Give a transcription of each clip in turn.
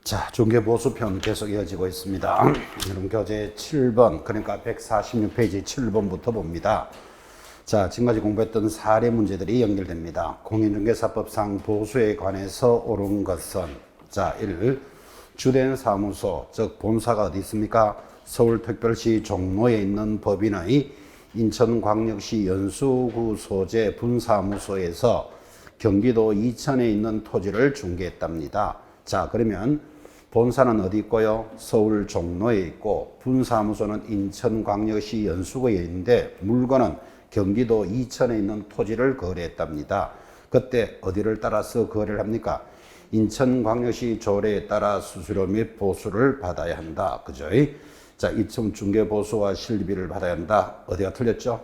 자, 중개보수편 계속 이어지고 있습니다. 여러분 교재 7번, 그러니까 146페이지 7번부터 봅니다. 자, 지금까지 공부했던 사례 문제들이 연결됩니다. 공인중개사법상 보수에 관해서 옳은 것은, 자, 1. 주된 사무소, 즉 본사가 어디 있습니까? 서울특별시 종로에 있는 법인의 인천광역시 연수구 소재 분사무소에서 경기도 이천에 있는 토지를 중개했답니다. 자, 그러면 본사는 어디 있고요? 서울 종로에 있고 분사무소는 인천광역시 연수구에 있는데 물건은 경기도 이천에 있는 토지를 거래했답니다. 그때 어디를 따라서 거래를 합니까? 인천광역시 조례에 따라 수수료 및 보수를 받아야 한다. 그죠? 자, 이천 중개보수와 실비를 받아야 한다. 어디가 틀렸죠?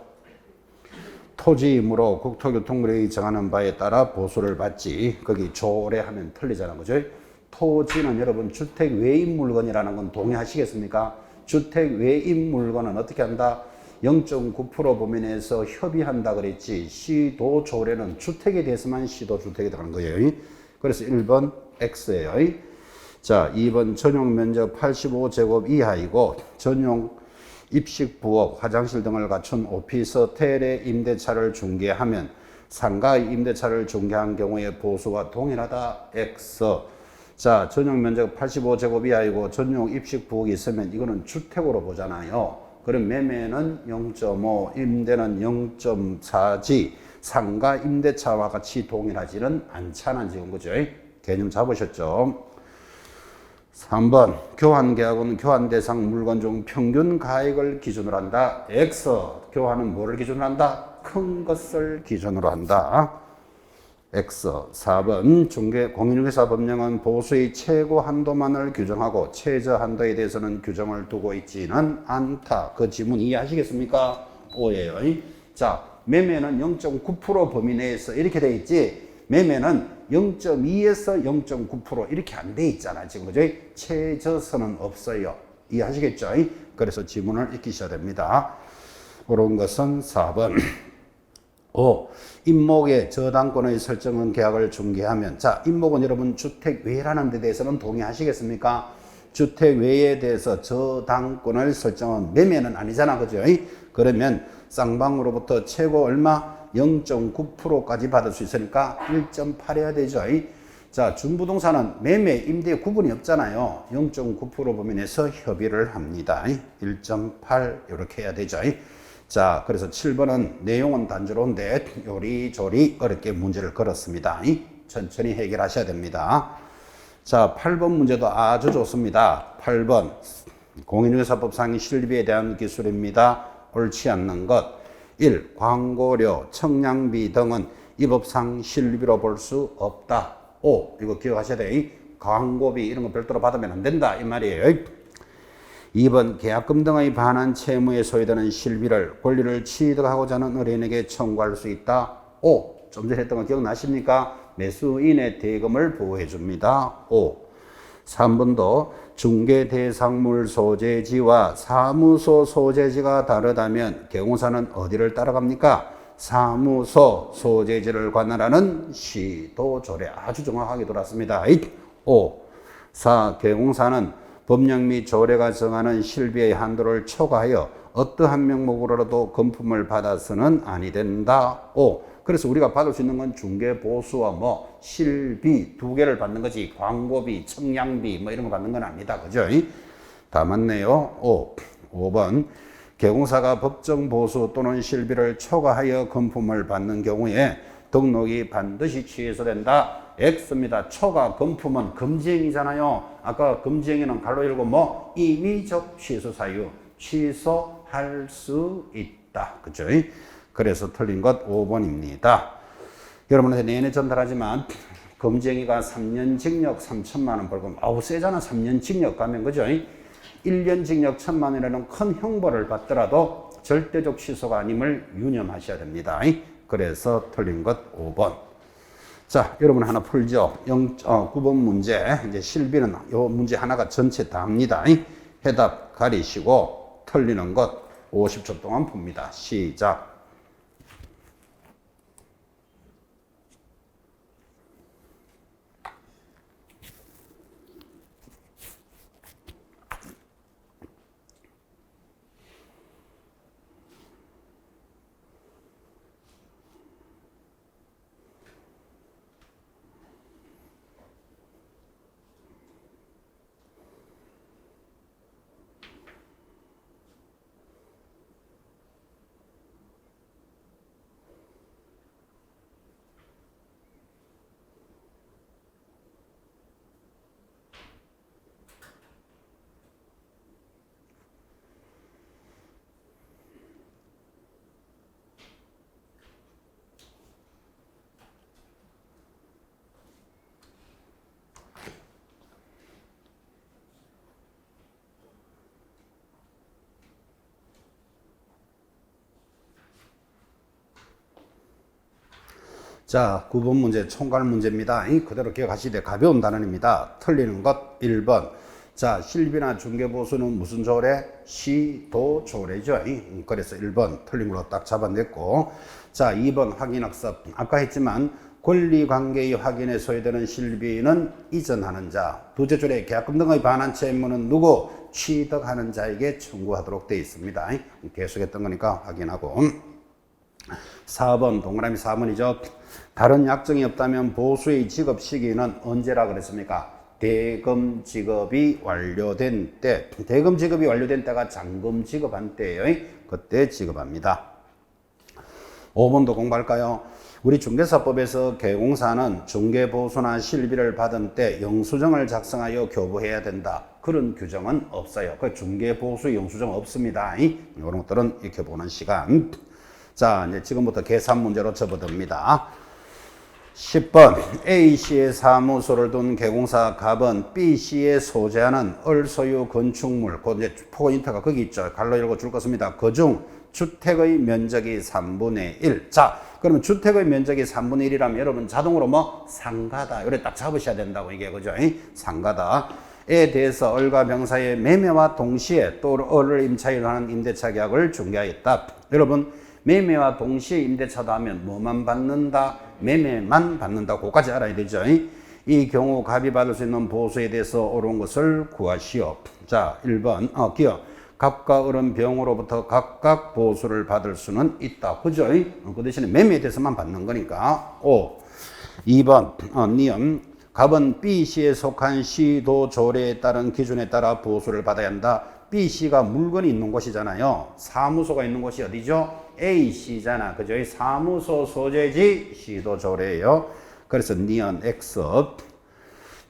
토지이므로 국토교통부령이 정하는 바에 따라 보수를 받지. 거기 조례하면 틀리잖아. 그죠? 토지는 여러분 주택 외인 물건이라는 건 동의하시겠습니까? 주택 외인 물건은 어떻게 한다? 0.9% 범위내에서 협의한다 그랬지. 시도 조례는 주택에 대해서만 시도 주택에 들어가는 거예요. 그래서 1번 X예요. 자, 2번 전용 면적 85제곱 이하이고 전용 입식 부엌, 화장실 등을 갖춘 오피스텔의 임대차를 중개하면 상가의 임대차를 중개한 경우에 보수와 동일하다. X. 자, 전용 면적 85제곱 이하이고 전용 입식 부엌이 있으면 이거는 주택으로 보잖아요. 그럼 매매는 0.5, 임대는 0.4지 상가 임대차와 같이 동일하지는 않잖아 지금. 그죠? 개념 잡으셨죠? 3번 교환 계약은 교환 대상 물건 중 평균 가액을 기준으로 한다. X. 교환은 뭐를 기준으로 한다? 큰 것을 기준으로 한다. X. 4번 공인중개사 법령은 보수의 최고 한도만을 규정하고 최저 한도에 대해서는 규정을 두고 있지는 않다. 그 지문 이해하시겠습니까? O예요. 자, 매매는 0.9% 범위 내에서 이렇게 돼 있지. 매매는 0.2에서 0.9% 이렇게 안 돼 있잖아 지금. 그죠? 최저선은 없어요. 이해하시겠죠? 그래서 지문을 익히셔야 됩니다. 그런 것은 4번. 5. 임목의 저당권의 설정은 계약을 중개하면, 자, 임목은 여러분 주택 외라는 데 대해서는 동의하시겠습니까? 주택 외에 대해서 저당권을 설정은 매매는 아니잖아. 그죠? 그러면 쌍방으로부터 최고 얼마? 0.9%까지 받을 수 있으니까 1.8 해야 되죠. 자, 준부동산은 매매, 임대 구분이 없잖아요. 0.9% 범위 내에서 협의를 합니다. 1.8 이렇게 해야 되죠. 자, 그래서 7번은 내용은 단조로운데 요리조리 어렵게 문제를 걸었습니다. 천천히 해결하셔야 됩니다. 자, 8번 문제도 아주 좋습니다. 8번 공인중개사법상의 실비에 대한 기술입니다. 옳지 않는 것. 1. 광고료, 청량비 등은 이 법상 실비로 볼 수 없다. 5. 이거 기억하셔야 돼. 광고비 이런 거 별도로 받으면 안 된다 이 말이에요. 2번 계약금 등의 반환 채무에 소요되는 실비를 권리를 취득하고자 하는 의뢰인에게 청구할 수 있다. 5. 좀 전에 했던 거 기억나십니까? 매수인의 대금을 보호해 줍니다. 5. 3번도 중개 대상물 소재지와 사무소 소재지가 다르다면 개공사는 어디를 따라갑니까? 사무소 소재지를 관할하는 시도조례. 아주 정확하게 돌았습니다. 5. 4. 개공사는 법령 및 조례가 정하는 실비의 한도를 초과하여 어떠한 명목으로라도 금품을 받아서는 아니 된다. 5. 그래서 우리가 받을 수 있는 건 중개보수와 실비 두 개를 받는 거지 광고비, 청량비 이런 거 받는 건 아니다. 그죠? 다 맞네요. 5번 개공사가 법정 보수 또는 실비를 초과하여 금품을 받는 경우에 등록이 반드시 취소 된다. X입니다. 초과 금품은 금지행위잖아요. 아까 금지행위는 갈로 열고 임의적 취소 사유 취소할 수 있다. 그죠? 그래서 틀린 것 5번입니다. 여러분한테 내내 전달하지만 금지행위가 3년 징역 3천만 원 벌금. 아우 세잖아. 3년 징역 가면. 그죠? 1년 징역 1천만 원이라는 큰 형벌을 받더라도 절대적 취소가 아님을 유념하셔야 됩니다. 그래서 틀린 것 5번. 자, 여러분 하나 풀죠. 9번 문제. 이제 실비는 요 문제 하나가 전체 다 합니다. 해답 가리시고 틀리는 것 50초 동안 풉니다. 시작. 자, 9번 문제 총괄 문제입니다. 그대로 기억하시되 가벼운 단원입니다. 틀리는 것 1번. 자, 실비나 중개보수는 무슨 조례? 시도조례죠. 그래서 1번 틀린 걸로 딱 잡아냈고, 자, 2번 확인학습. 아까 했지만 권리관계의 확인에 소요되는 실비는 이전하는 자, 두째 조례 계약금 등의 반환 채무는 누구? 취득하는 자에게 청구하도록 되어 있습니다. 계속했던 거니까 확인하고. 4번 동그라미 4번이죠. 다른 약정이 없다면 보수의 지급 시기는 언제라 그랬습니까? 대금 지급이 완료된 때. 대금 지급이 완료된 때가 잔금 지급한 때예요. 그때 지급합니다. 5번도 공부할까요? 우리 중개사법에서 개공사는 중개보수나 실비를 받은 때 영수증을 작성하여 교부해야 된다. 그런 규정은 없어요. 그 중개보수 영수증 없습니다. 이런 것들은 익혀보는 시간. 자, 이제 지금부터 계산 문제로 접어듭니다. 10번 A씨의 사무소를 둔 개공사 갑은 B씨의 소재하는 을소유 건축물, 그 이제 포인트가 거기 있죠. 갈로 열고 줄 것입니다. 그중 주택의 면적이 3분의 1. 자, 그러면 주택의 면적이 3분의 1이라면 여러분 자동으로 뭐 상가다. 이래 딱 잡으셔야 된다고 이게 그죠? 상가다. 에 대해서 을과 병사의 매매와 동시에 또 을을 임차인으로 하는 임대차 계약을 중개하였다. 여러분 매매와 동시에 임대차도 하면 뭐만 받는다? 매매만 받는다. 그거까지 알아야 되죠. 이 경우 갑이 받을 수 있는 보수에 대해서 옳은 것을 구하시오. 자, 1번 기억. 갑과 을은 병으로부터 각각 보수를 받을 수는 있다. 그죠? 그 대신에 매매에 대해서만 받는 거니까. 2번 니은. 갑은 B씨에 속한 시도조례에 따른 기준에 따라 보수를 받아야 한다. B씨가 물건이 있는 곳이잖아요. 사무소가 있는 곳이 어디죠? A씨잖아. 그죠? 사무소 소재지 시도조례예요. 그래서 니은 X.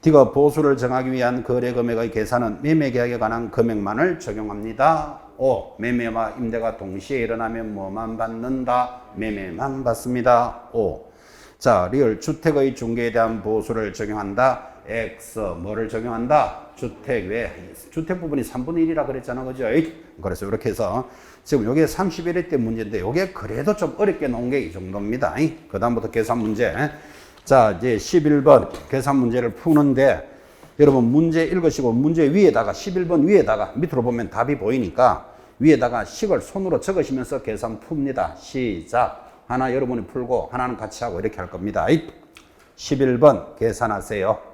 D가 보수를 정하기 위한 거래 금액의 계산은 매매계약에 관한 금액만을 적용합니다. 5. 매매와 임대가 동시에 일어나면 뭐만 받는다? 매매만 받습니다. 5. 자, 리얼 주택의 중개에 대한 보수를 적용한다. X. 뭐를 적용한다? 주택 외. 주택 부분이 3분의 1이라 그랬잖아. 그죠? 그래서 이렇게 해서 지금 요게 31회 때 문제인데 요게 그래도 좀 어렵게 놓은 게 이 정도입니다. 그 다음부터 계산 문제. 자, 이제 11번 계산 문제를 푸는데 여러분 문제 읽으시고 문제 위에다가 11번 위에다가 밑으로 보면 답이 보이니까 위에다가 식을 손으로 적으시면서 계산 풉니다. 시작. 하나 여러분이 풀고 하나는 같이 하고 이렇게 할 겁니다. 11번 계산하세요.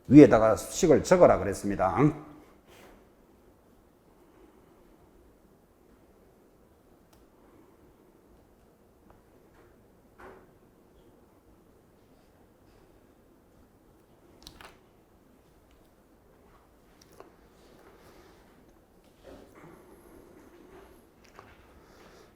위에다가 식을 적어라 그랬습니다.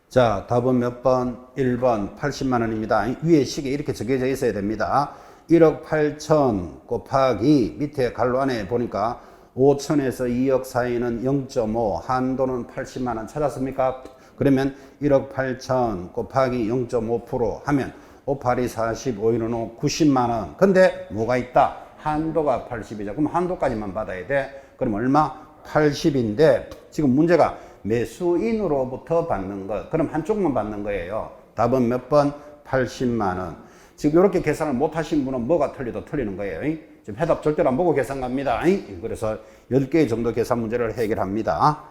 자, 답은 몇 번? 1번 80만 원입니다. 위에 식에 이렇게 적혀져 있어야 됩니다. 1억 8천 곱하기 밑에 갈로 안에 보니까 5천에서 2억 사이는 0.5, 한도는 80만 원 찾았습니까? 그러면 1억 8천 곱하기 0.5% 하면 5, 8이 45, 1은 90만 원. 근데 뭐가 있다? 한도가 80이죠. 그럼 한도까지만 받아야 돼. 그럼 얼마? 80인데 지금 문제가 매수인으로부터 받는 것. 그럼 한쪽만 받는 거예요. 답은 몇 번? 80만 원. 지금 이렇게 계산을 못 하신 분은 뭐가 틀려도 틀리는 거예요. 지금 해답 절대로 안 보고 계산 갑니다. 그래서 10개 정도 계산 문제를 해결합니다.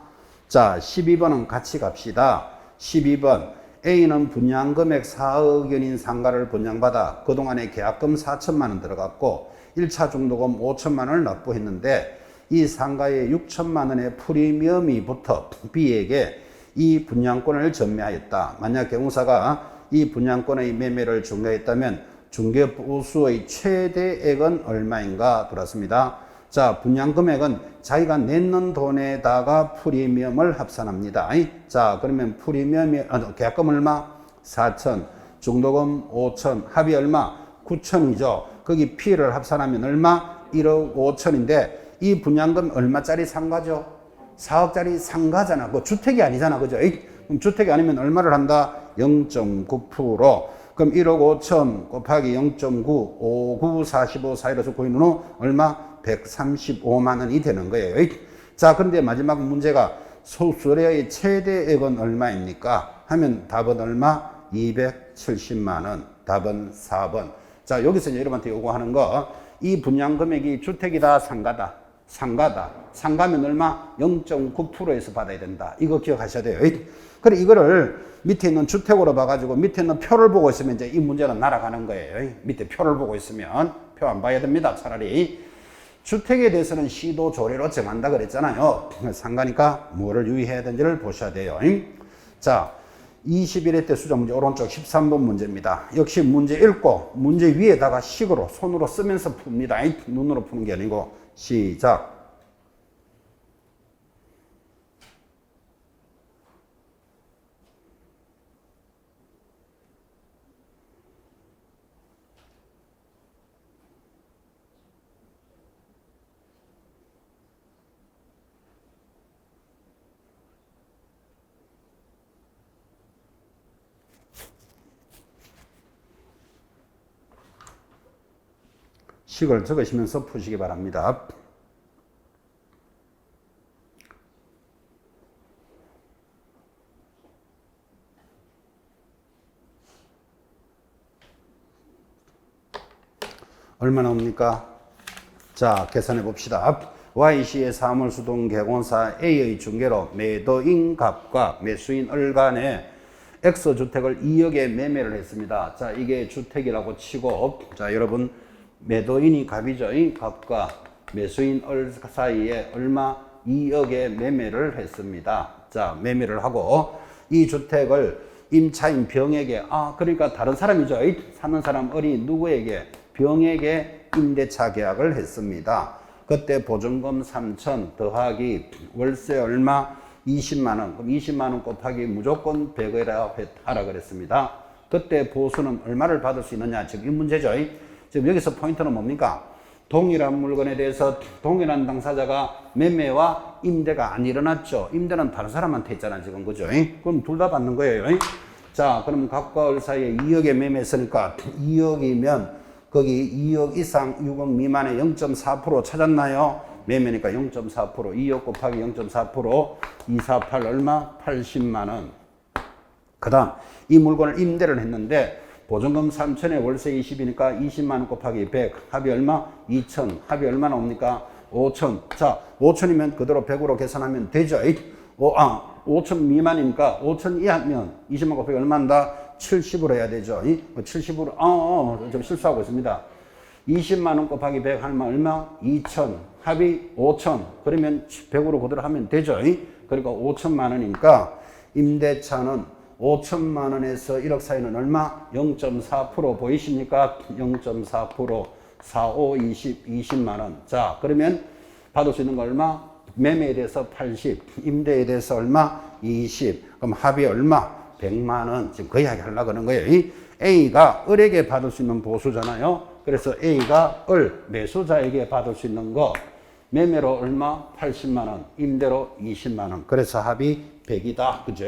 자, 12번은 같이 갑시다. 12번. A는 분양금액 4억 원인 상가를 분양받아 그동안에 계약금 4천만 원 들어갔고 1차 중도금 5천만 원을 납부했는데 이 상가에 6천만 원의 프리미엄이 붙어 B에게 이 분양권을 전매하였다. 만약 개공사가 이 분양권의 매매를 중개했다면 중개보수의 최대액은 얼마인가 들었습니다. 자, 분양금액은 자기가 냈는 돈에다가 프리미엄을 합산합니다. 자, 그러면 프리미엄이 계약금 얼마? 4천, 중도금 5천, 합이 얼마? 9천이죠. 거기 P를 합산하면 얼마? 1억 5천인데 이 분양금 얼마짜리 상가죠? 4억짜리 상가잖아. 그 주택이 아니잖아. 그죠? 그럼 주택이 아니면 얼마를 한다? 0.9%. 그럼 1억 5천 곱하기 0.9, 59, 45 사이로서 구인 후 얼마? 135만 원이 되는 거예요. 자, 그런데 마지막 문제가 수수료의 최대액은 얼마입니까? 하면 답은 얼마? 270만 원. 답은 4번. 자, 여기서 이제 여러분한테 요구하는 거, 이 분양 금액이 주택이다, 상가다. 상가다. 상가면 얼마? 0.9%에서 받아야 된다. 이거 기억하셔야 돼요. 그래, 이거를 밑에 있는 주택으로 봐가지고 밑에 있는 표를 보고 있으면 이제 이 문제는 날아가는 거예요. 밑에 표를 보고 있으면 표 안 봐야 됩니다. 차라리. 주택에 대해서는 시도 조례로 정한다 그랬잖아요. 상가니까 뭐를 유의해야 되는지를 보셔야 돼요. 자, 21회 때 수정 문제 오른쪽 13번 문제입니다. 역시 문제 읽고 문제 위에다가 식으로 손으로 쓰면서 풉니다. 눈으로 푸는 게 아니고. 시작. 식을 적으시면서 푸시기 바랍니다. 얼마 나옵니까? 자, 계산해 봅시다. Y시의 사물수동 개공사 A의 중개로 매도인 값과 매수인 을 간에 X주택을 2억에 매매를 했습니다. 자, 이게 주택이라고 치고, 자, 여러분, 매도인이 값이죠. 이 값과 매수인 을 사이에 얼마? 2억에 매매를 했습니다. 자, 매매를 하고, 이 주택을 임차인 병에게, 그러니까 다른 사람이죠. 사는 사람 을이 누구에게? 병에게 임대차 계약을 했습니다. 그때 보증금 3천 더하기 월세 얼마? 20만 원. 그럼 20만 원 곱하기 무조건 100이라 하라 그랬습니다. 그때 보수는 얼마를 받을 수 있느냐? 지금 이 문제죠. 지금 여기서 포인트는 뭡니까? 동일한 물건에 대해서 동일한 당사자가 매매와 임대가 안 일어났죠. 임대는 다른 사람한테 있잖아, 지금. 그죠? 그럼 둘 다 받는 거예요. 자, 그럼 값과 을 사이에 2억에 매매했으니까 2억이면 거기 2억 이상 6억 미만의 0.4% 찾았나요? 매매니까 0.4%, 2억 곱하기 0.4%, 248 얼마? 80만 원. 그 다음 이 물건을 임대를 했는데 보증금 3천에 월세 20이니까 20만 원 곱하기 100 합이 얼마? 2천. 합이 얼마 나옵니까? 5천. 자, 5천이면 그대로 100으로 계산하면 되죠. 5천 미만이니까 5천 이하면 20만 곱하기 얼마인다? 70으로 해야 되죠. 70으로, 좀 실수하고 있습니다. 20만 원 곱하기 100 하면 얼마? 2천. 합이 5천. 그러면 100으로 그대로 하면 되죠. 그러니까 5천만 원이니까 임대차는 5천만 원에서 1억 사이는 얼마? 0.4% 보이십니까? 0.4%. 4, 5, 20, 20만 원. 자, 그러면 받을 수 있는 거 얼마? 매매에 대해서 80, 임대에 대해서 얼마? 20. 그럼 합이 얼마? 100만 원. 지금 그 이야기 하려고 하는 거예요. 이 A가 을에게 받을 수 있는 보수잖아요. 그래서 A가 을, 매수자에게 받을 수 있는 거. 매매로 얼마? 80만 원. 임대로 20만 원. 그래서 합이 100이다. 그죠?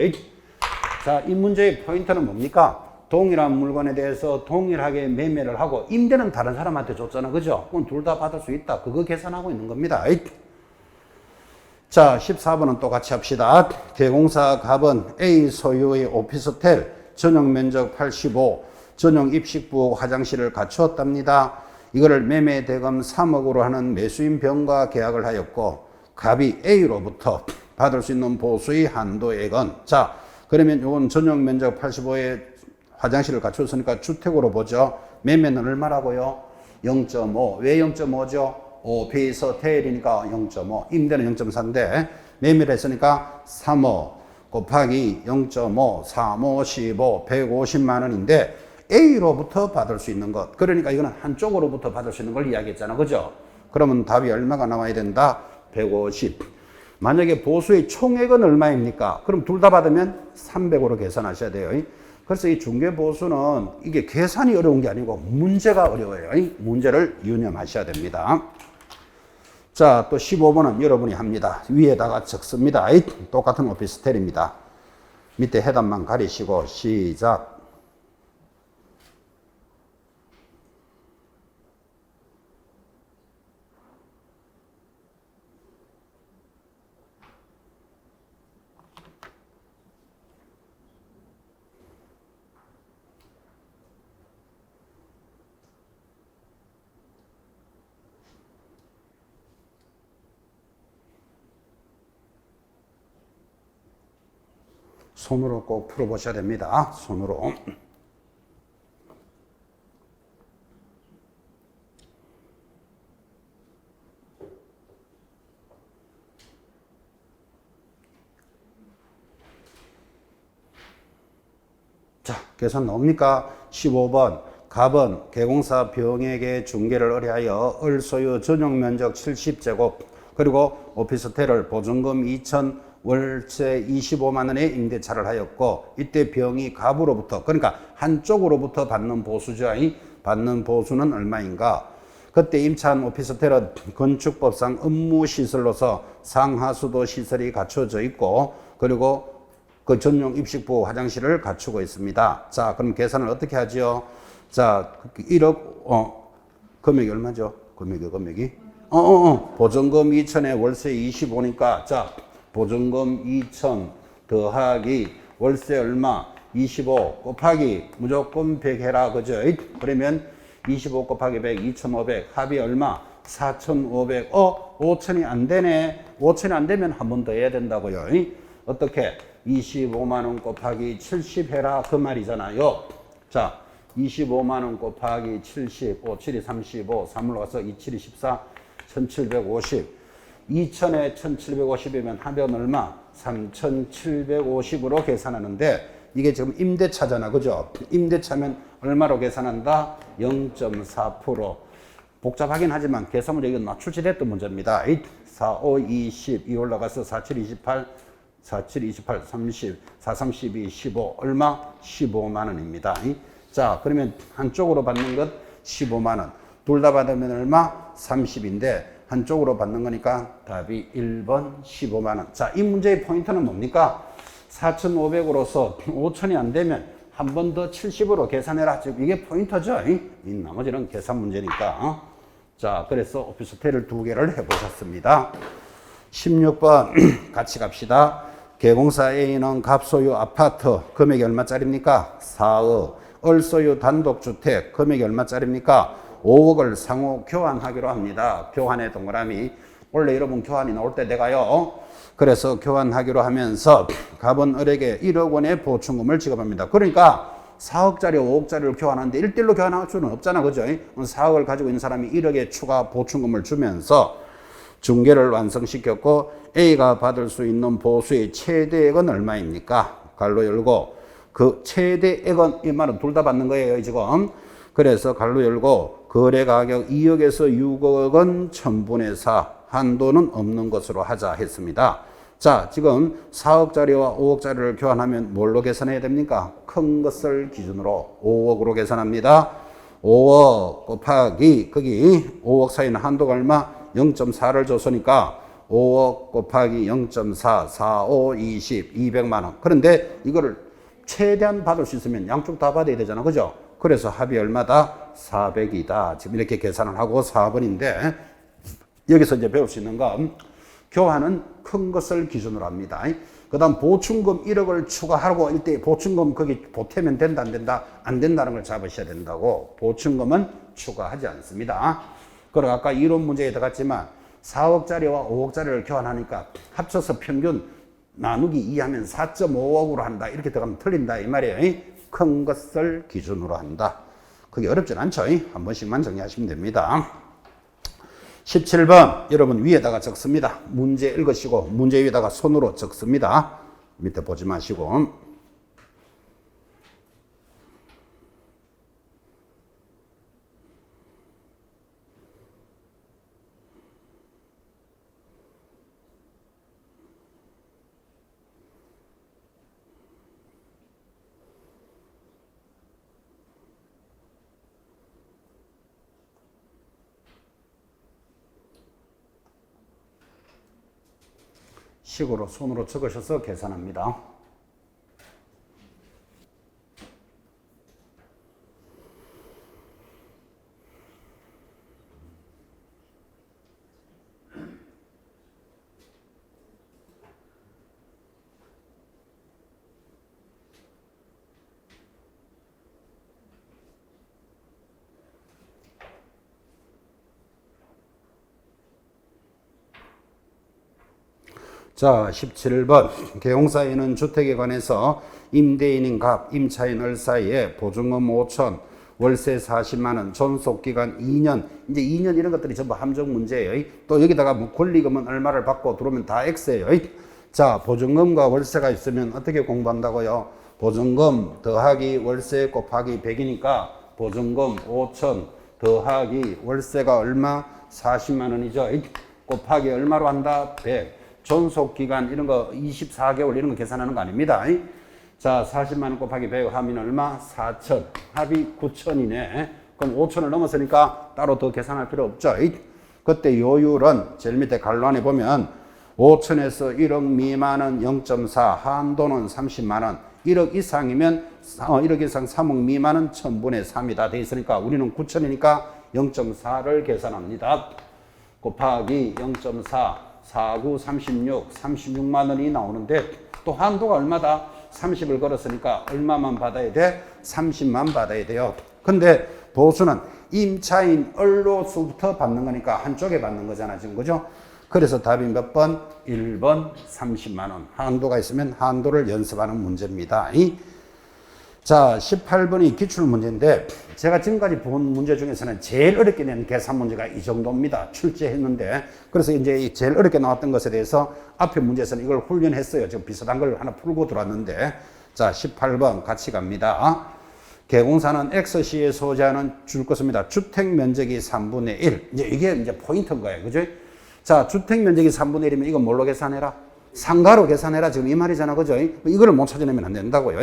자, 이 문제의 포인트는 뭡니까? 동일한 물건에 대해서 동일하게 매매를 하고 임대는 다른 사람한테 줬잖아. 그죠? 그럼 둘 다 받을 수 있다. 그거 계산하고 있는 겁니다. 자, 14번은 똑같이 합시다. 대공사 값은 A 소유의 오피스텔 전용 면적 85, 전용 입식부 화장실을 갖추었답니다. 이거를 매매 대금 3억으로 하는 매수인 병과 계약을 하였고 값이 A로부터 받을 수 있는 보수의 한도액은, 자, 그러면 이건 전용 면적 85에 화장실을 갖추었으니까 주택으로 보죠. 매매는 얼마라고요? 0.5. 왜 0.5죠? 5 베이서 테일이니까 0.5, 임대는 0.4인데 매매를 했으니까 3억 곱하기 0.5, 3, 5, 15, 150만 원인데 A로부터 받을 수 있는 것. 그러니까 이거는 한쪽으로부터 받을 수 있는 걸 이야기했잖아. 그죠? 그러면 답이 얼마가 나와야 된다? 150. 만약에 보수의 총액은 얼마입니까? 그럼 둘 다 받으면 300으로 계산하셔야 돼요. 그래서 이 중개보수는 이게 계산이 어려운 게 아니고 문제가 어려워요. 문제를 유념하셔야 됩니다. 자, 또 15번은 여러분이 합니다. 위에다가 적습니다. 똑같은 오피스텔입니다. 밑에 해답만 가리시고 시작. 손으로 꼭 풀어보셔야 됩니다. 손으로. 자, 계산 나옵니까? 15번. 갑은 개공사 병에게 중개를 의뢰하여 을소유 전용 면적 70제곱 그리고 오피스텔을 보증금 2천 월세 25만 원에 임대차를 하였고 이때 병이 갑으로부터 그러니까 한쪽으로부터 받는 보수죠. 받는 보수는 얼마인가? 그때 임차한 오피스텔은 건축법상 업무시설로서 상하수도 시설이 갖춰져 있고 그리고 그 전용 입식부 화장실을 갖추고 있습니다. 자, 그럼 계산을 어떻게 하죠? 자, 1억, 금액이 얼마죠? 금액이? 보증금 2천에 월세 25니까, 자, 보증금 2천 더하기 월세 얼마? 25 곱하기 무조건 100 해라. 그죠? 그러면 25 곱하기 100, 2,500. 합이 얼마? 4,500. 5천이 안 되네. 5천이 안 되면 한 번 더 해야 된다고요. 어떻게? 25만 원 곱하기 70 해라. 그 말이잖아요. 자, 25만 원 곱하기 70, 5, 7이 35, 3으로 가서 2, 7이 14, 1750. 2천에 1750이면 합은 얼마? 3750으로 계산하는데 이게 지금 임대차잖아. 그죠? 임대차면 얼마로 계산한다? 0.4%. 복잡하긴 하지만 계산문제 이건 출제됐던 문제입니다. 4, 5, 20, 2 올라가서 4, 7, 28, 4, 7, 28, 30, 4, 32, 15. 얼마? 15만 원입니다. 자, 그러면 한쪽으로 받는 것 15만 원. 둘 다 받으면 얼마? 30인데 한쪽으로 받는 거니까 답이 1번 15만 원. 자, 이 문제의 포인트는 뭡니까? 4,500으로서 5천이 안 되면 한 번 더 70으로 계산해라. 지금 이게 포인트죠. 이 나머지는 계산 문제니까. 자, 그래서 오피스텔을 두 개를 해보셨습니다. 16번 같이 갑시다. 개공사 A는 갑소유 아파트 금액이 얼마짜리입니까? 4억. 을소유 단독주택 금액이 얼마짜리입니까? 5억을 상호 교환하기로 합니다. 교환의 동그라미. 원래 여러분 교환이 나올 때 내가요. 그래서 교환하기로 하면서 갑은 을에게 1억 원의 보충금을 지급합니다. 그러니까 4억짜리, 5억짜리를 교환하는데 1대1로 교환할 수는 없잖아. 그죠? 4억을 가지고 있는 사람이 1억의 추가 보충금을 주면서 중개를 완성시켰고 A가 받을 수 있는 보수의 최대액은 얼마입니까? 갈로 열고 그 최대액은 이 말은 둘 다 받는 거예요. 지금. 그래서 갈로 열고 거래 가격 2억에서 6억은 1000분의 4 한도는 없는 것으로 하자 했습니다. 자, 지금 4억짜리와 5억짜리를 교환하면 뭘로 계산해야 됩니까? 큰 것을 기준으로 5억으로 계산합니다. 5억 곱하기 거기 5억 사이는 한도가 얼마? 0.4를 줬으니까 5억 곱하기 0.4, 4, 5, 20, 200만 원. 그런데 이거를 최대한 받을 수 있으면 양쪽 다 받아야 되잖아. 그죠? 그래서 합이 얼마다? 400이다. 지금 이렇게 계산을 하고 4번인데 여기서 이제 배울 수 있는 건 교환은 큰 것을 기준으로 합니다. 그 다음 보충금 1억을 추가하고 이때 보충금 거기 보태면 된다 안 된다? 안 된다는 걸 잡으셔야 된다고. 보충금은 추가하지 않습니다. 그리고 아까 이론 문제에 들어갔지만 4억짜리와 5억짜리를 교환하니까 합쳐서 평균 나누기 2하면 4.5억으로 한다. 이렇게 들어가면 틀린다. 이 말이에요. 큰 것을 기준으로 한다. 그게 어렵진 않죠. 한 번씩만 정리하시면 됩니다. 17번 여러분 위에다가 적습니다. 문제 읽으시고 문제 위에다가 손으로 적습니다. 밑에 보지 마시고. 식으로 손으로 적으셔서 계산합니다. 자, 17번. 개용사에는 주택에 관해서 임대인인 갑, 임차인 을 사이에 보증금 5천, 월세 40만 원, 존속기간 2년. 이제 2년 이런 것들이 전부 함정 문제예요. 또 여기다가 뭐 권리금은 얼마를 받고 들어오면 다 X예요. 자, 보증금과 월세가 있으면 어떻게 공부한다고요? 보증금 더하기 월세 곱하기 100이니까 보증금 5천 더하기 월세가 얼마? 40만 원이죠. 곱하기 얼마로 한다? 100. 존속기간 이런 거 24개월 이런 거 계산하는 거 아닙니다. 자, 40만 원 곱하기 100 하면 얼마? 4천. 합이 9천이네. 그럼 5천을 넘었으니까 따로 더 계산할 필요 없죠. 그때 요율은 제일 밑에 갈로 안에 보면 5천에서 1억 미만은 0.4, 한도는 30만 원. 1억 이상이면 1억 이상 3억 미만은 1000분의 3이다 돼 있으니까 우리는 9천이니까 0.4를 계산합니다. 곱하기 0.4, 4, 9, 36, 36만 원이 나오는데 또 한도가 얼마다? 30을 걸었으니까 얼마만 받아야 돼? 30만 받아야 돼요. 근데 보수는 임차인 을로서부터 받는 거니까 한쪽에 받는 거잖아 지금, 그죠? 그래서 답이 몇 번? 1번 30만 원. 한도가 있으면 한도를 연습하는 문제입니다. 자, 18번이 기출문제인데 제가 지금까지 본 문제 중에서는 제일 어렵게 낸 계산 문제가 이 정도입니다. 출제했는데 그래서 이제 제일 어렵게 나왔던 것에 대해서 앞에 문제에서는 이걸 훈련했어요. 지금 비슷한 걸 하나 풀고 들어왔는데 자, 18번 같이 갑니다. 개공사는 X시에 소재하는 줄 것입니다. 주택 면적이 3분의 1. 이게 이제 포인트인 거예요. 그죠? 자, 주택 면적이 3분의 1이면 이거 뭘로 계산해라? 상가로 계산해라. 지금 이 말이잖아. 그죠? 이거를 못 찾아내면 안 된다고요.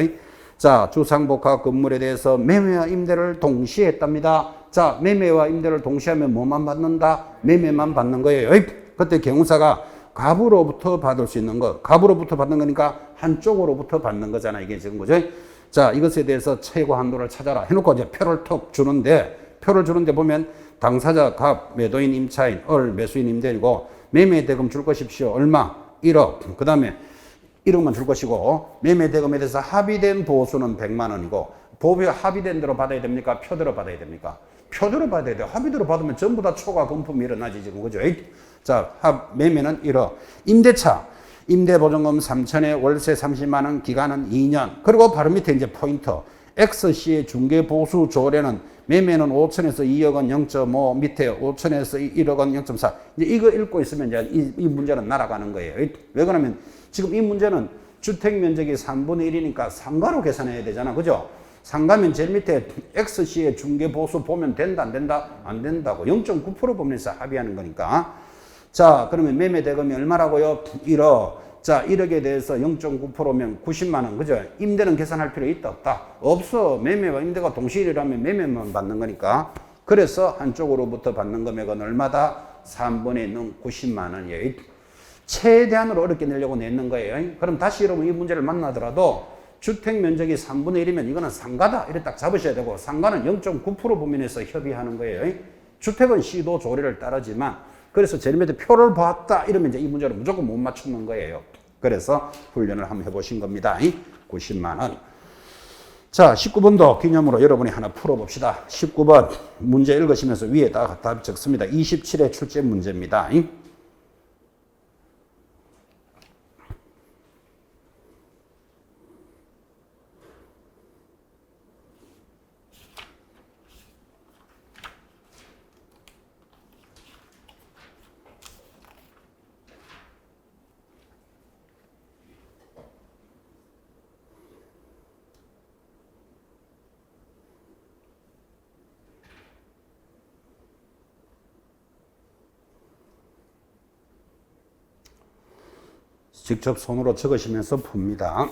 자, 주상복합 건물에 대해서 매매와 임대를 동시에 했답니다. 자, 매매와 임대를 동시에 하면 뭐만 받는다? 매매만 받는 거예요. 그때 개공사가 갑으로부터 받을 수 있는 거. 갑으로부터 받는 거니까 한쪽으로부터 받는 거잖아. 이게 지금 그죠? 자, 이것에 대해서 최고 한도를 찾아라. 해놓고 이제 표를 톡 주는데, 표를 주는데 보면 당사자 갑, 매도인 임차인, 을, 매수인 임대인이고 매매 대금 줄 것입시오. 얼마? 1억. 그 다음에 1억만 줄 것이고 매매 대금에 대해서 합의된 보수는 100만 원이고 보수가 합의된 대로 받아야 됩니까? 표대로 받아야 됩니까? 표대로 받아야 돼요. 합의대로 받으면 전부 다 초과 금품이 일어나지 지금, 그죠? 자, 매매는 1억. 임대차. 임대보증금 3천에 월세 30만 원, 기간은 2년. 그리고 바로 밑에 이제 포인트. X시의 중개보수 조례는 매매는 5천에서 2억은 0.5, 밑에 5천에서 1억은 0.4. 이제 이거 읽고 있으면 이제 이 문제는 날아가는 거예요. 왜 그러냐면 지금 이 문제는 주택 면적이 3분의 1이니까 상가로 계산해야 되잖아. 그죠? 상가면 제일 밑에 X시의 중개보수 보면 된다, 안 된다? 안 된다고. 0.9% 보면서 합의하는 거니까. 자, 그러면 매매 대금이 얼마라고요? 1억. 자, 1억에 대해서 0.9%면 90만 원. 그죠? 임대는 계산할 필요 있다, 없다? 없어. 매매와 임대가 동시일이라면 매매만 받는 거니까. 그래서 한쪽으로부터 받는 금액은 얼마다? 3분의 1은 90만 원이에요. 최대한으로 어렵게 내려고 냈는 거예요. 그럼 다시 여러분 이 문제를 만나더라도 주택 면적이 3분의 1이면 이거는 상가다. 이래 딱 잡으셔야 되고 상가는 0.9% 범위내에서 협의하는 거예요. 주택은 시도 조례를 따르지만 그래서 제일 밑에 표를 봤다 이러면 이제 이 문제를 무조건 못 맞추는 거예요. 그래서 훈련을 한번 해보신 겁니다. 90만 원. 자, 19번도 기념으로 여러분이 하나 풀어봅시다. 19번 문제 읽으시면서 위에다가 답 적습니다. 27회 출제 문제입니다. 직접 손으로 적으시면서 풉니다.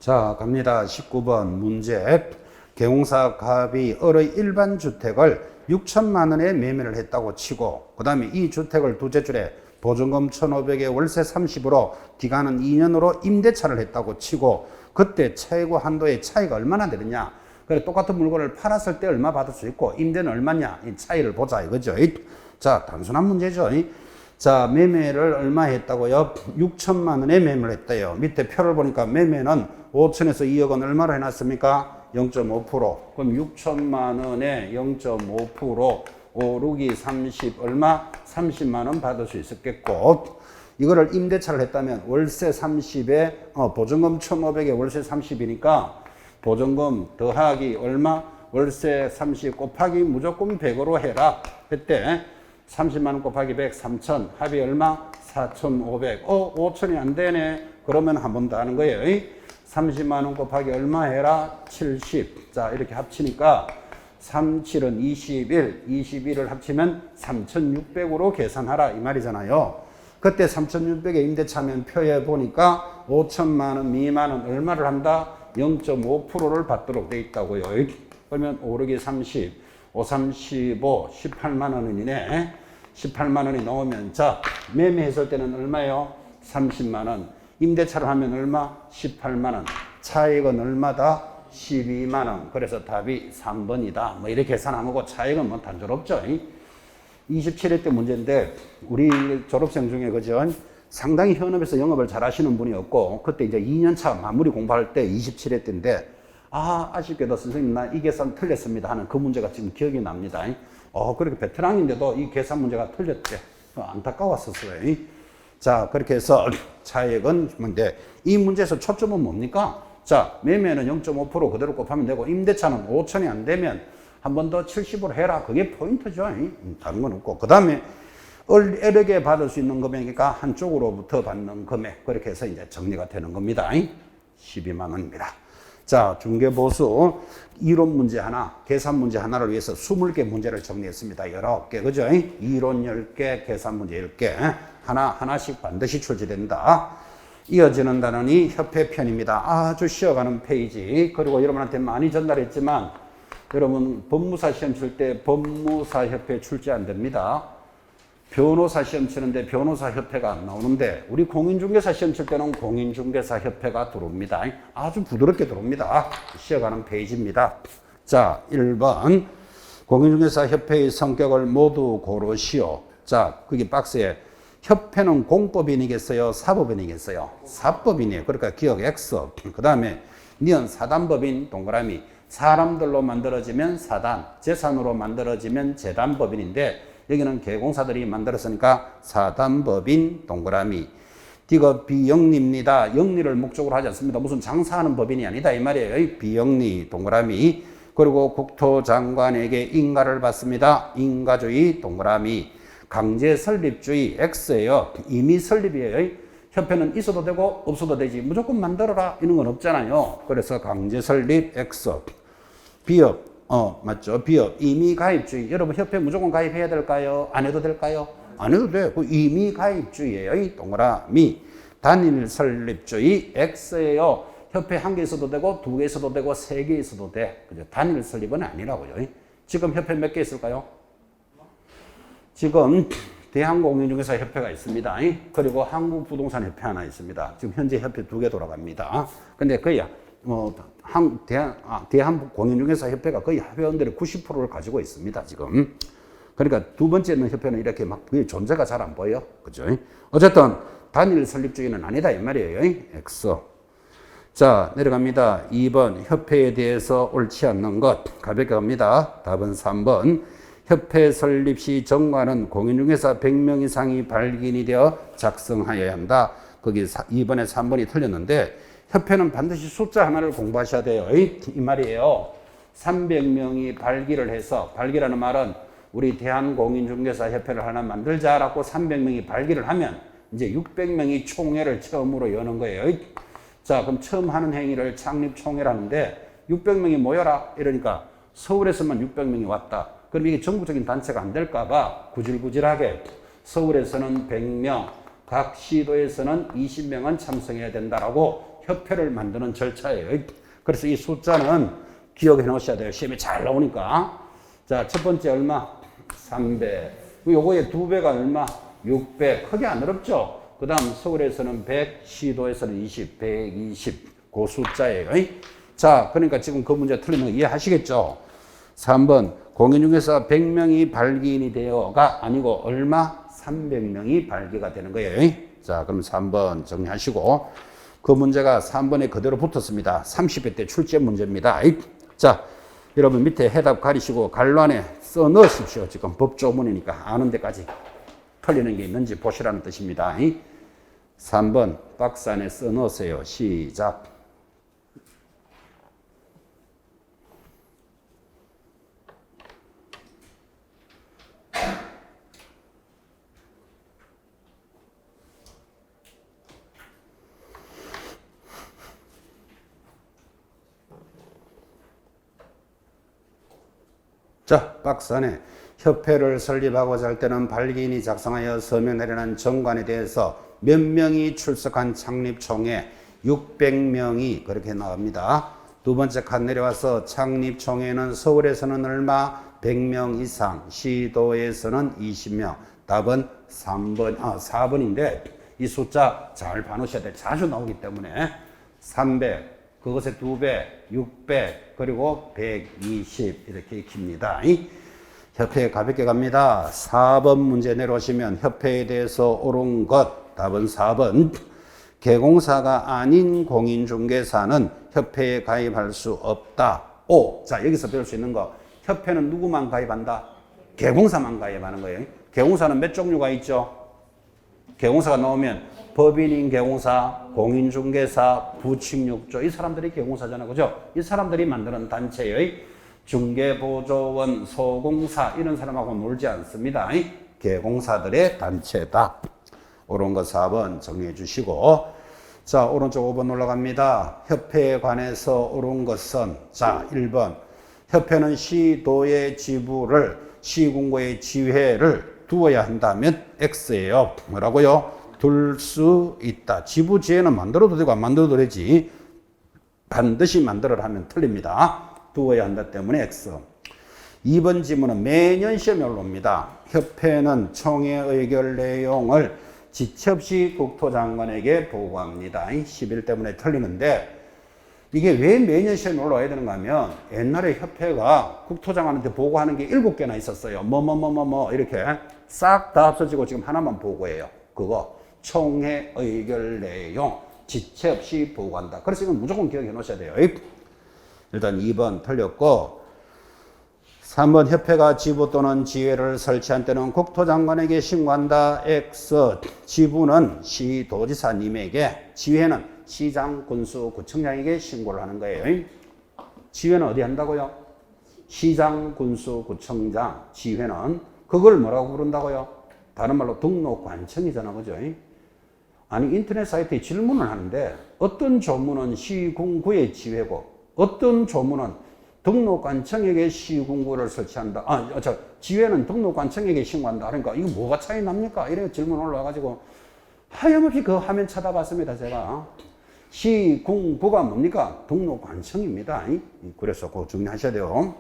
자, 갑니다. 19번 문제. 개공사 갑이 을의 일반 주택을 6천만 원에 매매를 했다고 치고 그 다음에 이 주택을 두째 줄에 보증금 1,500에 월세 30으로 기간은 2년으로 임대차를 했다고 치고 그때 최고 한도의 차이가 얼마나 되느냐. 그래 똑같은 물건을 팔았을 때 얼마 받을 수 있고 임대는 얼마냐. 이 차이를 보자 이거죠. 자, 단순한 문제죠. 자, 매매를 얼마 했다고요? 6천만 원에 매매를 했대요. 밑에 표를 보니까 매매는 5천에서 2억 원 얼마로 해놨습니까? 0.5%. 그럼 6천만 원에 0.5% 5, 6이 30 얼마? 30만 원 받을 수 있었겠고 이거를 임대차를 했다면 월세 30에 보증금 1,500에 월세 30이니까 보증금 더하기 얼마? 월세 30 곱하기 무조건 100으로 해라. 그때 30만 원 곱하기 100, 3천. 합이 얼마? 4,500. 5천이 안 되네. 그러면 한 번 더 하는 거예요. 30만 원 곱하기 얼마 해라? 70. 자, 이렇게 합치니까 3, 7은 21. 21을 합치면 3,600으로 계산하라. 이 말이잖아요. 그때 3,600에 임대차면 표에 보니까 5천만 원 미만은 얼마를 한다? 0.5%를 받도록 돼 있다고요. 그러면 5, 6이 30, 5, 35, 18만 원이네. 18만 원이 나오면 자, 매매했을 때는 얼마예요? 30만 원. 임대차를 하면 얼마? 18만 원. 차익은 얼마다? 12만 원. 그래서 답이 3번이다. 뭐 이렇게 계산하고 차익은 뭐 단조롭죠. 27회 때 문제인데 우리 졸업생 중에 그죠? 상당히 현업에서 영업을 잘 하시는 분이었고 그때 이제 2년차 마무리 공부할 때 27회 때인데 아쉽게도 선생님 나 이 계산 틀렸습니다 하는 그 문제가 지금 기억이 납니다. 그렇게 베테랑인데도 이 계산 문제가 틀렸대. 안타까웠었어요. 자, 그렇게 해서 차액은 뭔데 이 문제에서 초점은 뭡니까? 자, 매매는 0.5% 그대로 곱하면 되고 임대차는 5천이 안 되면 한 번 더 70으로 해라. 그게 포인트죠. 다른 건 없고. 그 다음에 에르게 받을 수 있는 금액이니까 한쪽으로부터 받는 금액. 그렇게 해서 이제 정리가 되는 겁니다. 12만 원입니다. 자, 중개보수 이론 문제 하나, 계산 문제 하나를 위해서 20개 문제를 정리했습니다. 19개, 그죠? 이론 10개, 계산 문제 10개. 하나씩 반드시 출제된다. 이어지는 단원이 협회편입니다. 아주 쉬어가는 페이지. 그리고 여러분한테 많이 전달했지만 여러분 법무사 시험 칠 때 법무사협회 출제 안 됩니다. 변호사 시험 치는데 변호사협회가 안 나오는데 우리 공인중개사 시험 칠 때는 공인중개사협회가 들어옵니다. 아주 부드럽게 들어옵니다. 쉬어가는 페이지입니다. 자, 1번 공인중개사협회의 성격을 모두 고르시오. 자, 거기 박스에 협회는 공법인이겠어요? 사법인이겠어요? 사법인이에요. 그러니까 기억 X. 그 다음에 니은 사단법인 동그라미. 사람들로 만들어지면 사단, 재산으로 만들어지면 재단법인인데 여기는 개공사들이 만들었으니까 사단법인 동그라미. D가 비영리입니다. 영리를 목적으로 하지 않습니다. 무슨 장사하는 법인이 아니다 이 말이에요. 비영리 동그라미. 그리고 국토장관에게 인가를 받습니다. 인가주의 동그라미. 강제 설립주의 X예요. 이미 설립이에요. 협회는 있어도 되고 없어도 되지. 무조건 만들어라 이런 건 없잖아요. 그래서 강제 설립 X. 비업, 맞죠? 비업, 이미 가입주의. 여러분 협회 무조건 가입해야 될까요? 안 해도 될까요? 안 해도 돼. 그 이미 가입주의예요. 동그라미. 단일 설립주의 X예요. 협회 한 개 있어도 되고 두 개 있어도 되고 세 개 있어도 돼. 그죠? 단일 설립은 아니라고요. 지금 협회 몇 개 있을까요? 지금 대한공인중개사협회가 있습니다. 그리고 한국부동산협회 하나 있습니다. 지금 현재 협회 2개 돌아갑니다. 근데 거의 대한공인중개사협회가 거의 회원들의 90%를 가지고 있습니다. 지금. 그러니까 두 번째 있는 협회는 이렇게 막 그게 존재가 잘 안 보여. 그죠? 어쨌든 단일 설립주의는 아니다 이 말이에요. X. 자, 내려갑니다. 2번 협회에 대해서 옳지 않는 것. 가볍게 갑니다. 답은 3번. 협회 설립 시 정관은 공인중개사 100명 이상이 발견이 되어 작성하여야 한다. 거기 2번에 3번이 틀렸는데 협회는 반드시 숫자 하나를 공부하셔야 돼요. 이 말이에요. 300명이 발기를 해서, 발기라는 말은 우리 대한공인중개사협회를 하나 만들자라고 300명이 발기를 하면 이제 600명이 총회를 처음으로 여는 거예요. 자, 그럼 처음 하는 행위를 창립총회라는데 600명이 모여라 이러니까 서울에서만 600명이 왔다. 그럼 이게 전국적인 단체가 안 될까봐 구질구질하게 서울에서는 100명, 각 시도에서는 20명은 참석해야 된다라고 협회를 만드는 절차예요. 그래서 이 숫자는 기억해 놓으셔야 돼요. 시험에 잘 나오니까. 자, 첫 번째 얼마? 300. 요거의 2배가 얼마? 600. 크게 안 어렵죠? 그 다음 서울에서는 100, 시도에서는 20, 120. 그 숫자예요. 자, 그러니까 지금 그 문제 틀리는 거 이해하시겠죠? 3번. 공인중개사 100명이 발기인이 되어가 아니고 얼마? 300명이 발기가 되는 거예요. 자, 그럼 3번 정리하시고. 그 문제가 3번에 그대로 붙었습니다. 30회 때 출제 문제입니다. 자, 여러분 밑에 해답 가리시고 갈로 안에 써 넣으십시오. 지금 법조문이니까 아는 데까지 틀리는 게 있는지 보시라는 뜻입니다. 3번 박스 안에 써 넣으세요. 시작. 자, 박스 안에 협회를 설립하고자 할 때는 발기인이 작성하여 서명 내려는 정관에 대해서 몇 명이 출석한 창립총회 600명이 그렇게 나옵니다. 두 번째 칸 내려와서 창립총회는 서울에서는 얼마? 100명 이상, 시도에서는 20명. 답은 4번인데 이 숫자 잘 봐놓으셔야 돼요. 자주 나오기 때문에 300, 그것의 2배, 600, 그리고 120 이렇게 익힙니다. 협회에 가볍게 갑니다. 4번 문제 내려오시면 협회에 대해서 옳은 것, 답은 4번. 개공사가 아닌 공인중개사는 협회에 가입할 수 없다. 5. 자, 여기서 배울 수 있는 거. 협회는 누구만 가입한다? 개공사만 가입하는 거예요. 개공사는 몇 종류가 있죠? 개공사가 나오면 법인인 개공사, 공인중개사, 부칙육조 이 사람들이 개공사잖아요. 그죠? 이 사람들이 만드는 단체예요. 중개보조원, 소공사 이런 사람하고 놀지 않습니다. 개공사들의 단체다. 옳은 거 4번 정리해 주시고 자 오른쪽 5번 올라갑니다. 협회에 관해서 옳은 것은 자 1번 협회는 시도의 지부를 시군구의 지회를 두어야 한다면 X예요. 뭐라고요? 둘 수 있다. 지부 지회는 만들어도 되고 안 만들어도 되지. 반드시 만들어라 하면 틀립니다. 두어야 한다 때문에 X. 2번 지문은 매년 시험에 올라옵니다. 협회는 총회 의결 내용을 지체 없이 국토장관에게 보고합니다. 11 때문에 틀리는데 이게 왜 매년 시험에 올라와야 되는가 하면 옛날에 협회가 국토장관한테 보고하는 게 7개나 있었어요. 이렇게 싹 다 합쳐지고 지금 하나만 보고해요. 그거 총회 의결 내용 지체 없이 보고한다. 그래서 이건 무조건 기억해 놓으셔야 돼요. 일단 2번 틀렸고 3번 협회가 지부 또는 지회를 설치한 때는 국토장관에게 신고한다. X. 지부는 시도지사님에게, 지회는 시장, 군수, 구청장에게 신고를 하는 거예요. 지회는 어디 한다고요? 시장, 군수, 구청장, 지회는 그걸 뭐라고 부른다고요? 다른 말로 등록관청이잖아. 그죠? 아니 인터넷 사이트에 질문을 하는데 어떤 조문은 시군구의 지회고 어떤 조문은 등록관청에게 시군구를 설치한다. 지회는 등록관청에게 신고한다. 그러니까 이거 뭐가 차이 납니까? 이래 질문 올라와가지고 하염없이 그 화면 찾아봤습니다. 제가 시군구가 뭡니까? 등록관청입니다. 그래서 그거 정리하셔야 돼요.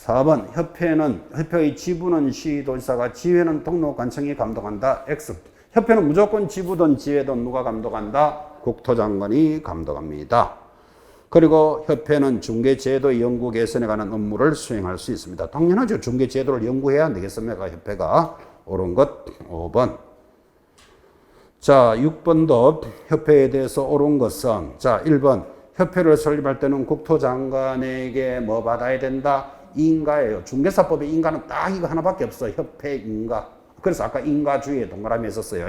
4번 협회의 지부는 시도지사가 지회는 등록관청이 감독한다. X. 협회는 무조건 지부든 지회든 누가 감독한다? 국토장관이 감독합니다. 그리고 협회는 중개제도 연구 개선에 관한 업무를 수행할 수 있습니다. 당연하죠. 중개제도를 연구해야 안 되겠습니까? 협회가. 옳은 것 5번. 자 6번도 협회에 대해서 옳은 것은 자 1번 협회를 설립할 때는 국토장관에게 뭐 받아야 된다? 인가예요. 중개사법의 인가는 딱 이거 하나밖에 없어요. 협회 인가. 그래서 아까 인가주의에 동그라미 했었어요.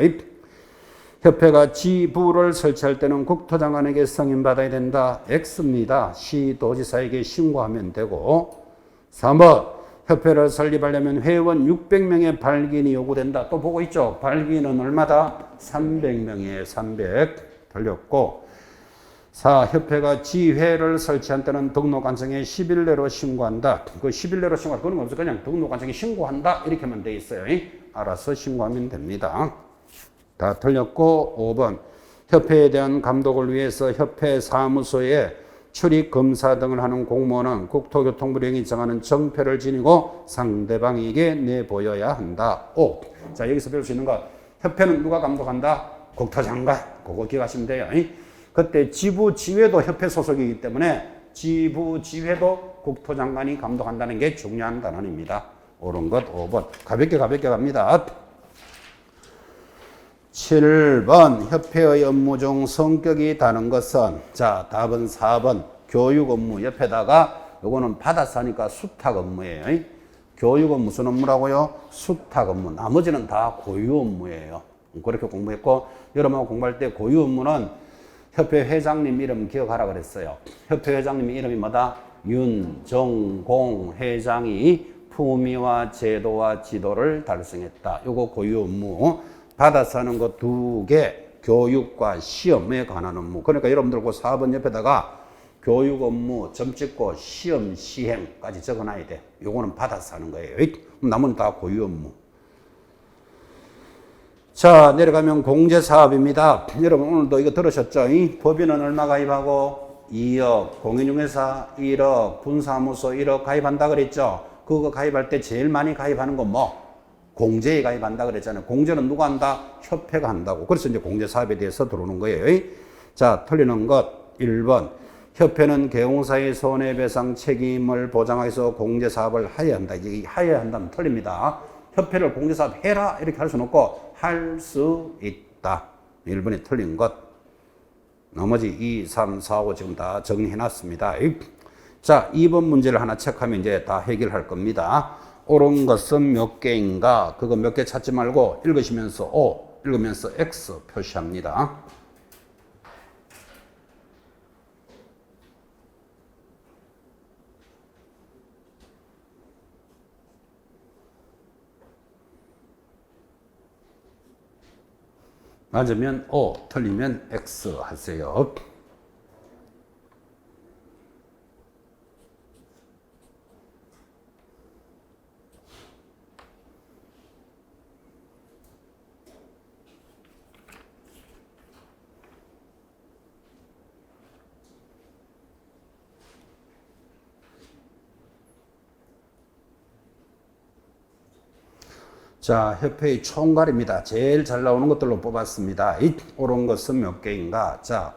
협회가 지부를 설치할 때는 국토장관에게 승인받아야 된다. X입니다. 시도지사에게 신고하면 되고 3번 협회를 설립하려면 회원 600명의 발기인이 요구된다. 또 보고 있죠. 발기인은 얼마다? 300명이에요. 300 틀렸고 4. 협회가 지회를 설치한 때는 등록관청에 10일 내로 신고한다. 그 10일 내로 신고할 그런 거 없어. 그냥 등록관청에 신고한다. 이렇게만 돼 있어요. 알아서 신고하면 됩니다. 다 틀렸고 5번 협회에 대한 감독을 위해서 협회 사무소에 출입 검사 등을 하는 공무원은 국토교통부령이 정하는 정표를 지니고 상대방에게 내보여야 한다. 오. 자, 여기서 배울 수 있는 거. 협회는 누가 감독한다? 국토장관. 그거 기억하시면 돼요. 그때 지부지회도 협회 소속이기 때문에 지부지회도 국토장관이 감독한다는 게 중요한 단원입니다. 옳은 것 5번. 가볍게 갑니다. 7번 협회의 업무 중 성격이 다른 것은, 자, 답은 4번 교육 업무. 옆에다가 요거는 받아서 하니까 수탁 업무예요. 교육 업무 무슨 업무라고요? 수탁 업무. 나머지는 다 고유 업무예요. 그렇게 공부했고, 여러분하고 공부할 때 고유 업무는 협회 회장님 이름 기억하라 그랬어요. 협회 회장님 이름이 뭐다? 윤정공 회장이 품위와 제도와 지도를 달성했다. 요거 고유 업무. 받아서 하는 거 2개, 교육과 시험에 관한 업무. 그러니까 여러분들 그 4번 옆에다가 교육 업무, 점 찍고 시험 시행까지 적어놔야 돼. 요거는 받아서 하는 거예요. 남은 다 고유 업무. 자, 내려가면 공제사업입니다. 여러분 오늘도 이거 들으셨죠? 법인은 얼마 가입하고 2억, 공인중개사 1억, 분사무소 1억 가입한다 그랬죠? 그거 가입할 때 제일 많이 가입하는 건 뭐? 공제에 가입한다 그랬잖아요. 공제는 누가 한다? 협회가 한다고. 그래서 이제 공제사업에 대해서 들어오는 거예요. 자, 틀리는 것 1번. 협회는 개공사의 손해배상 책임을 보장하기 위해서 공제사업을 하여야 한다. 이제 하여야 한다면 틀립니다. 협회를 공제사업 해라 이렇게 할 수는 없고 할 수 있다. 1번이 틀린 것. 나머지 2, 3, 4, 5 지금 다 정리해놨습니다. 자, 2번 문제를 하나 체크하면 이제 다 해결할 겁니다. 옳은 것은 몇 개인가? 그거 몇 개 찾지 말고 읽으시면서 O, 읽으면서 X 표시합니다. 맞으면 O, 틀리면 X 하세요. 자, 협회의 총괄입니다. 제일 잘 나오는 것들로 뽑았습니다. 옳은 것은 몇 개인가? 자,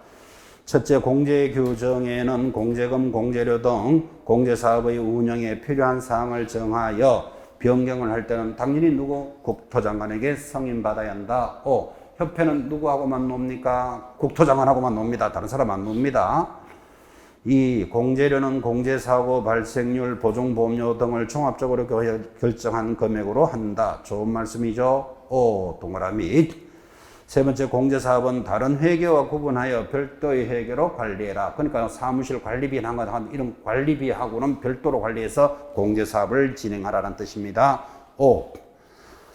첫째, 공제 규정에는 공제금, 공제료 등 공제사업의 운영에 필요한 사항을 정하여 변경을 할 때는 당연히 누구? 국토장관에게 승인받아야 한다. 오, 협회는 누구하고만 놉니까? 국토장관하고만 놉니다. 다른 사람 안 놉니다. 이 공제료는 공제사고 발생률, 보증보험료 등을 종합적으로 결정한 금액으로 한다. 좋은 말씀이죠. 오, 동그라미. 세 번째, 공제사업은 다른 회계와 구분하여 별도의 회계로 관리해라. 그러니까 사무실 관리비 이런 관리비하고는 별도로 관리해서 공제사업을 진행하라는 뜻입니다. 오.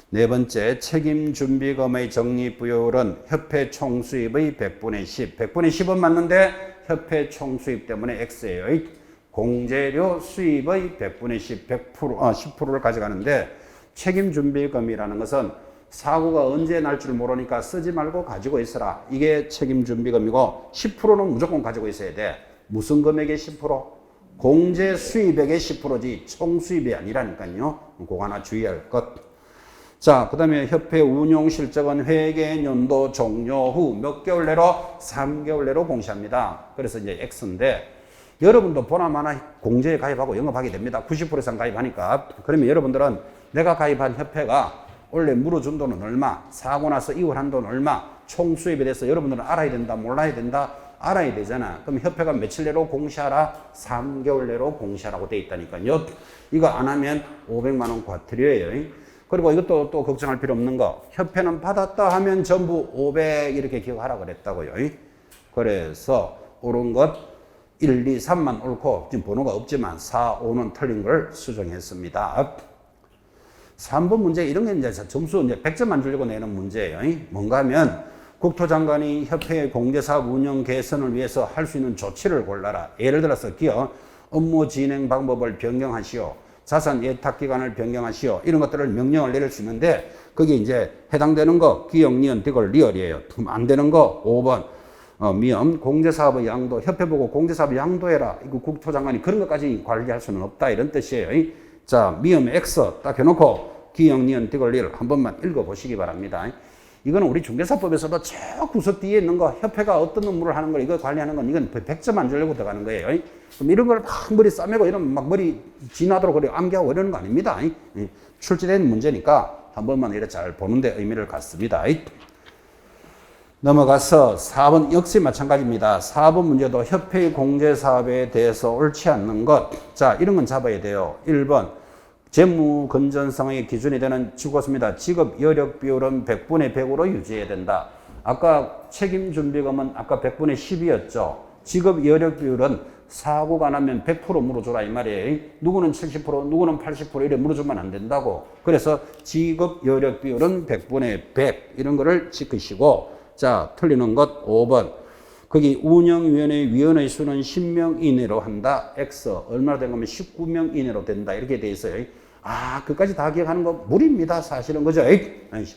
네 번째, 책임준비금의 적립비율은 협회 총수입의 100분의 10. 100분의 10은 맞는데 협회 총수입 때문에 X예요. 공제료 수입의 100분의 10, 10%를 가져가는데 책임준비금이라는 것은 사고가 언제 날 줄 모르니까 쓰지 말고 가지고 있어라. 이게 책임준비금이고 10%는 무조건 가지고 있어야 돼. 무슨 금액의 10%? 공제 수입액의 10%지 총수입이 아니라니까요. 그거 하나 주의할 것. 자, 그 다음에 협회 운용 실적은 회계연도 종료 후 몇 개월 내로? 3개월 내로 공시합니다. 그래서 이제 X인데, 여러분도 보나마나 공제에 가입하고 영업하게 됩니다. 90% 이상 가입하니까. 그러면 여러분들은 내가 가입한 협회가 원래 물어준 돈은 얼마, 사고 나서 이월한 돈 얼마, 총 수입에 대해서 여러분들은 알아야 된다, 몰라야 된다, 알아야 되잖아. 그럼 협회가 며칠 내로 공시하라? 3개월 내로 공시하라고 돼 있다니까요. 이거 안 하면 500만 원 과태료예요. 그리고 이것도 또 걱정할 필요 없는 거. 협회는 받았다 하면 전부 500 이렇게 기억하라 그랬다고요. 그래서 옳은 것 1, 2, 3만 옳고 지금 번호가 없지만 4, 5는 틀린 걸 수정했습니다. 3번 문제 이런 게 이제 점수 이제 100점만 주려고 내는 문제예요. 뭔가 하면 국토장관이 협회의 공제사업 운영 개선을 위해서 할 수 있는 조치를 골라라. 예를 들어서 기업 업무 진행 방법을 변경하시오. 자산 예탁 기간을 변경하시오. 이런 것들을 명령을 내릴 수 있는데 거기 이제 해당되는 거 기억, 니은, 득을 리얼이에요. 안 되는 거 5번 미음 공제사업의 양도 협회 보고 공제사업 양도해라. 이거 국토장관이 그런 것까지 관리할 수는 없다 이런 뜻이에요. 자 미음 X 딱 해놓고 기역 니은 디귿 한 번만 읽어보시기 바랍니다. 이거는 우리 중개사법에서도 저 구석 뒤에 있는 거 협회가 어떤 업무를 하는 걸 이거 관리하는 건 이건 100점 안 주려고 들어가는 거예요. 그럼 이런 걸 막 머리 싸매고 이런 막 머리 지나도록 그래 암기하고 이러는 거 아닙니다. 출제된 문제니까 한 번만 이렇게 잘 보는데 의미를 갖습니다. 넘어가서 4번 역시 마찬가지입니다. 4번 문제도 협회의 공제사업에 대해서 옳지 않는 것. 자, 이런 건 잡아야 돼요. 1번 재무 건전성의 기준이 되는 죽었습니다. 지급 여력 비율은 100분의 100으로 유지해야 된다. 아까 책임 준비금은 아까 100분의 10이었죠. 지급 여력 비율은 사고가 나면 100% 물어줘라 이 말이에요. 누구는 70%, 누구는 80% 이래 물어주면 안 된다고. 그래서 지급 여력 비율은 100분의 100 이런 거를 지키시고 자, 틀리는 것 5번. 거기 운영위원회 위원의 수는 10명 이내로 한다. X. 얼마나 된 거면 19명 이내로 된다. 이렇게 돼 있어요. 아, 그까지 다 기억하는 거 무리입니다. 사실은 그죠?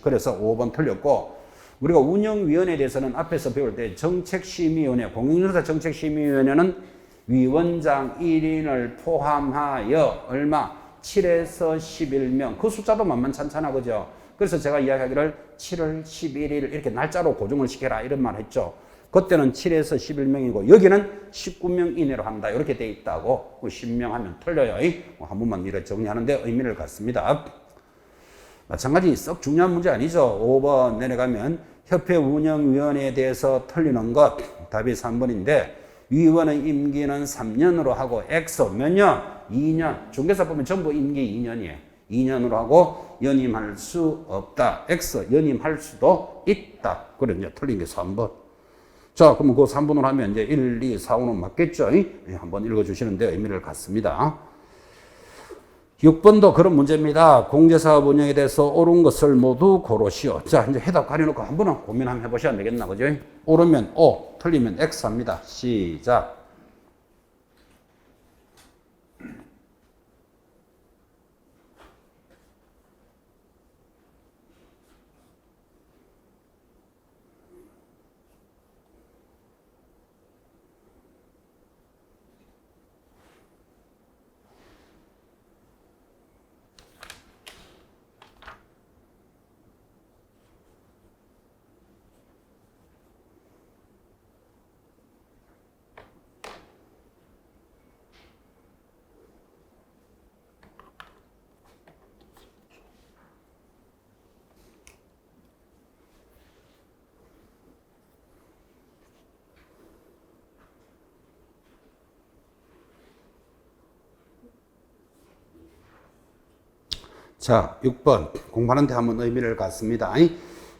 그래서 5번 틀렸고, 우리가 운영위원회에 대해서는 앞에서 배울 때 정책심의위원회, 공영유사 정책심의위원회는 위원장 1인을 포함하여 얼마? 7에서 11명. 그 숫자도 만만찮잖아. 그죠? 그래서 제가 이야기하기를 7월 11일 이렇게 날짜로 고정을 시켜라 이런 말 했죠. 그때는 7에서 11명이고 여기는 19명 이내로 한다. 이렇게 돼 있다고. 10명 하면 틀려요. 한 번만 이렇게 정리하는데 의미를 갖습니다. 마찬가지 썩 중요한 문제 아니죠. 5번 내려가면 협회 운영위원회에 대해서 틀리는 것. 답이 3번인데 위원의 임기는 3년으로 하고 X 몇 년? 2년. 중개사 보면 전부 임기 2년이에요. 2년으로 하고 연임할 수 없다. X 연임할 수도 있다. 그래 이제 틀린 게 3번. 자, 그러면 그 3번으로 하면 이제 1, 2, 4, 5는 맞겠죠? 한번 읽어주시는데 의미를 갖습니다. 6번도 그런 문제입니다. 공제사업 운영에 대해서 옳은 것을 모두 고르시오. 자, 이제 해답 가려놓고 한 번은 고민 한번 해보셔야 되겠나, 그죠? 옳으면 O, 틀리면 X 합니다. 시작. 자, 6번 공부하는데 한번 의미를 갖습니다.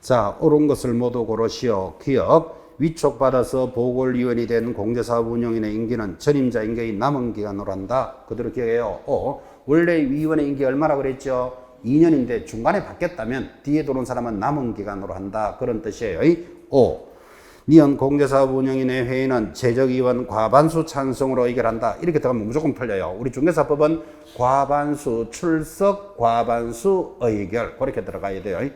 자, 옳은 것을 모두 고르시오. 기억 위촉 받아서 보궐위원이 된 공제사업 운영인의 임기는 전임자 임기의 남은 기간으로 한다. 그대로 기억해요. 원래 위원의 임기 얼마나 그랬죠? 2년인데 중간에 바뀌었다면 뒤에 들어온 사람은 남은 기간으로 한다. 그런 뜻이에요. 니은 공제사업 운영인의 회의는 재적위원 과반수 찬성으로 의결한다. 이렇게 들어가면 무조건 틀려요. 우리 중개사법은 과반수 출석, 과반수 의결 그렇게 들어가야 돼요.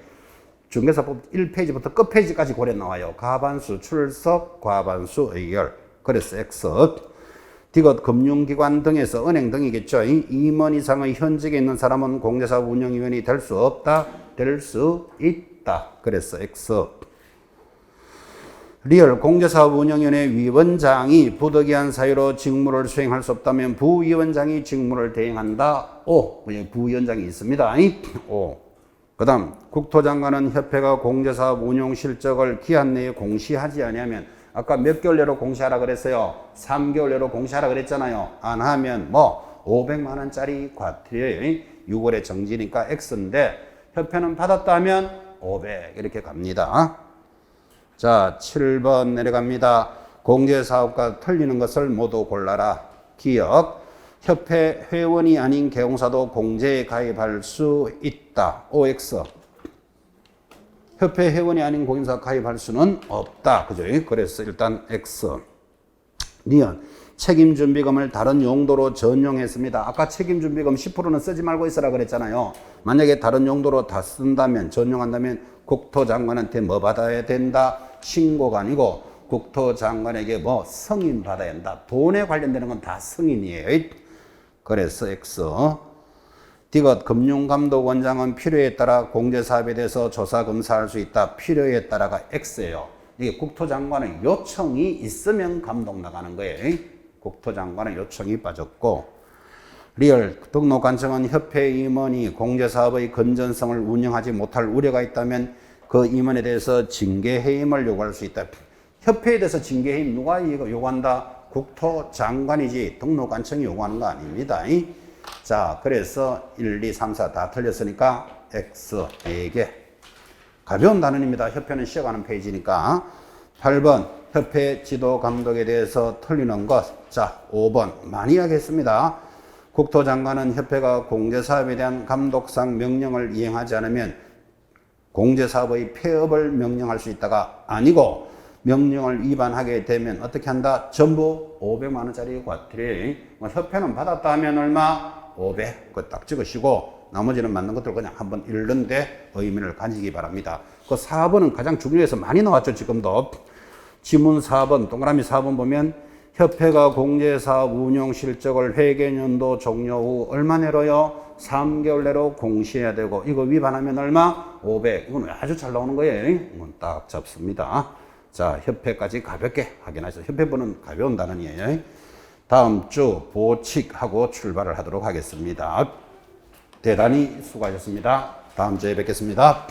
중개사법 1페이지부터 끝페이지까지 고려 나와요. 과반수 출석, 과반수 의결. 그래서 X. 디귿 금융기관 등에서 은행 등이겠죠. 임원 이상의 현직에 있는 사람은 공제사업 운영위원이 될 수 없다. 될 수 있다. 그래서 X. 리얼 공제사업 운영위원회 위원장이 부득이한 사유로 직무를 수행할 수 없다면 부위원장이 직무를 대행한다. O. 부위원장이 있습니다. O. 그 다음 국토장관은 협회가 공제사업 운용 실적을 기한 내에 공시하지 아니하면 아까 몇 개월 내로 공시하라 그랬어요? 3개월 내로 공시하라 그랬잖아요. 안 하면 뭐 500만 원짜리 과태료예요. 6월에 정지니까 X인데 협회는 받았다 하면 500 이렇게 갑니다. 자, 7번 내려갑니다. 공제사업과 틀리는 것을 모두 골라라. 기억. 협회 회원이 아닌 개공사도 공제에 가입할 수 있다. OX. 협회 회원이 아닌 공인사 가입할 수는 없다. 그죠? 그래서 일단 X. 니은. 책임준비금을 다른 용도로 전용했습니다. 아까 책임준비금 10%는 쓰지 말고 있으라 그랬잖아요. 만약에 다른 용도로 다 쓴다면, 전용한다면 국토장관한테 뭐 받아야 된다? 신고가 아니고 국토장관에게 뭐 승인 받아야 한다. 돈에 관련되는 건 다 승인이에요. 그래서 X. 디귿 금융감독원장은 필요에 따라 공제사업에 대해서 조사 검사할 수 있다. 필요에 따라가 X예요. 이게 국토장관의 요청이 있으면 감독 나가는 거예요. 국토장관의 요청이 빠졌고, 리얼 등록관청은 협회 임원이 공제사업의 건전성을 운영하지 못할 우려가 있다면 그 임원에 대해서 징계해임을 요구할 수 있다. 협회에 대해서 징계해임 누가 요구한다? 국토장관이지 등록관청이 요구하는 거 아닙니다. 자, 그래서 1, 2, 3, 4 다 틀렸으니까 X 4개. 가벼운 단원입니다. 협회는 쉬어가는 페이지니까. 8번 협회 지도 감독에 대해서 틀리는 것. 자, 5번 많이 하겠습니다. 국토장관은 협회가 공제사업에 대한 감독상 명령을 이행하지 않으면 공제사업의 폐업을 명령할 수 있다가 아니고 명령을 위반하게 되면 어떻게 한다? 전부 500만 원짜리 과태료. 협회는 받았다 하면 얼마? 500. 그거 딱 찍으시고 나머지는 맞는 것들 그냥 한번 읽는데 의미를 가지기 바랍니다. 그 4번은 가장 중요해서 많이 나왔죠. 지금도. 지문 4번 동그라미 4번 보면 협회가 공제사업 운용 실적을 회계연도 종료 후 얼마 내로요? 3개월 내로 공시해야 되고 이거 위반하면 얼마? 500. 이건 아주 잘 나오는 거예요. 이건 딱 잡습니다. 자, 협회까지 가볍게 확인하셔서 협회분은 가벼운 단원이에요. 다음 주 보칙하고 출발을 하도록 하겠습니다. 대단히 수고하셨습니다. 다음 주에 뵙겠습니다.